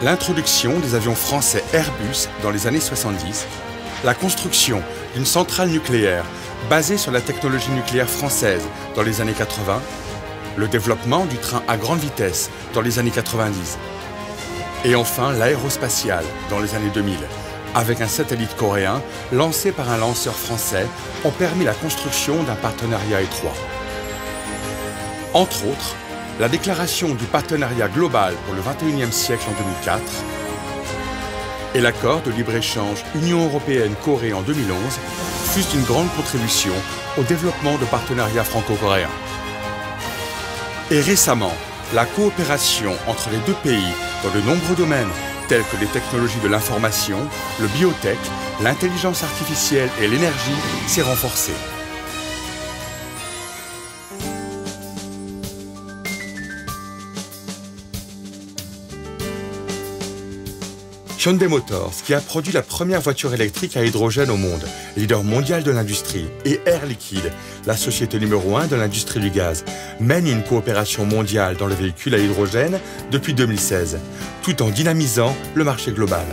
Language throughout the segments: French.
l'introduction des avions français Airbus dans les années 70, la construction d'une centrale nucléaire basée sur la technologie nucléaire française dans les années 80, le développement du train à grande vitesse dans les années 90, et enfin l'aérospatiale dans les années 2000, avec un satellite coréen lancé par un lanceur français, ont permis la construction d'un partenariat étroit. Entre autres, la déclaration du partenariat global pour le XXIe siècle en 2004 et l'accord de libre-échange Union européenne-Corée en 2011 fut une grande contribution au développement de partenariats franco-coréens. Et récemment, la coopération entre les deux pays dans de nombreux domaines tels que les technologies de l'information, le biotech, l'intelligence artificielle et l'énergie s'est renforcée. Hyundai Motors, qui a produit la première voiture électrique à hydrogène au monde, leader mondial de l'industrie, et Air Liquide, la société numéro 1 de l'industrie du gaz, mènent une coopération mondiale dans le véhicule à hydrogène depuis 2016, tout en dynamisant le marché global.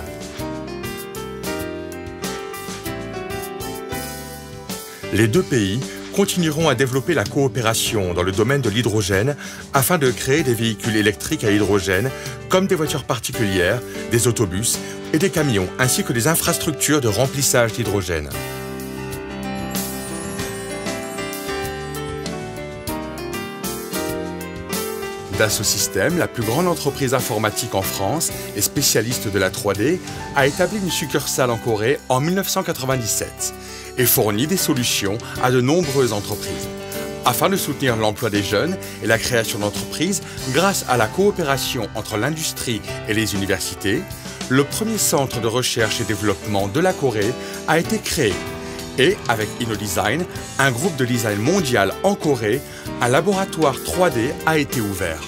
Les deux pays continueront à développer la coopération dans le domaine de l'hydrogène afin de créer des véhicules électriques à hydrogène comme des voitures particulières, des autobus et des camions, ainsi que des infrastructures de remplissage d'hydrogène. Dassault Systèmes, la plus grande entreprise informatique en France et spécialiste de la 3D, a établi une succursale en Corée en 1997 et fournit des solutions à de nombreuses entreprises. Afin de soutenir l'emploi des jeunes et la création d'entreprises grâce à la coopération entre l'industrie et les universités, le premier centre de recherche et développement de la Corée a été créé. Et, avec InnoDesign, un groupe de design mondial en Corée, un laboratoire 3D a été ouvert.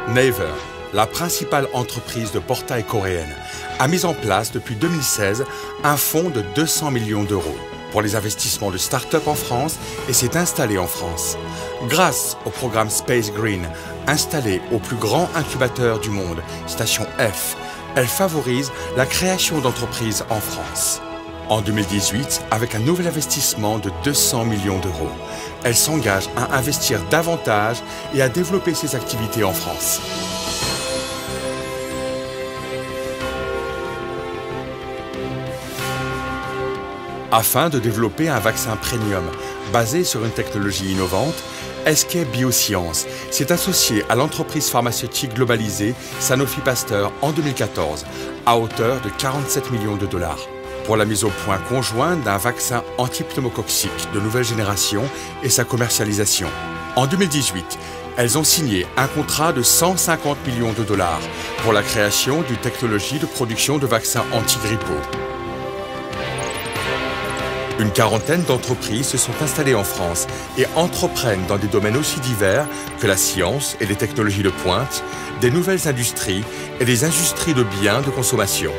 Naver, la principale entreprise de portail coréenne, a mis en place depuis 2016 un fonds de 200 millions d'euros pour les investissements de start-up en France et s'est installée en France. Grâce au programme Space Green, installé au plus grand incubateur du monde, Station F, elle favorise la création d'entreprises en France. En 2018, avec un nouvel investissement de 200 millions d'euros, elle s'engage à investir davantage et à développer ses activités en France. Afin de développer un vaccin premium basé sur une technologie innovante, SK Biosciences s'est associé à l'entreprise pharmaceutique globalisée Sanofi Pasteur en 2014 à hauteur de 47 millions de dollars pour la mise au point conjointe d'un vaccin antipneumococcique de nouvelle génération et sa commercialisation. En 2018, elles ont signé un contrat de 150 millions de dollars pour la création d'une technologie de production de vaccins antigrippaux. Une quarantaine d'entreprises se sont installées en France et entreprennent dans des domaines aussi divers que la science et les technologies de pointe, des nouvelles industries et des industries de biens de consommation.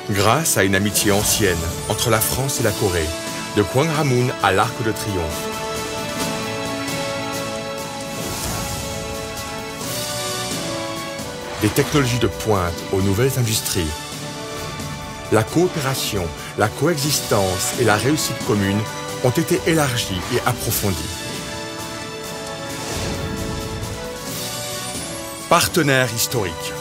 Grâce à une amitié ancienne entre la France et la Corée, de Gwanghwamun à l'Arc de Triomphe, des technologies de pointe aux nouvelles industries, la coopération, la coexistence et la réussite commune ont été élargies et approfondies. Partenaires historiques.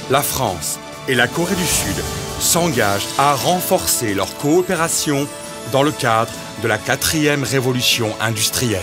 La France et la Corée du Sud s'engagent à renforcer leur coopération dans le cadre de la 4e révolution industrielle.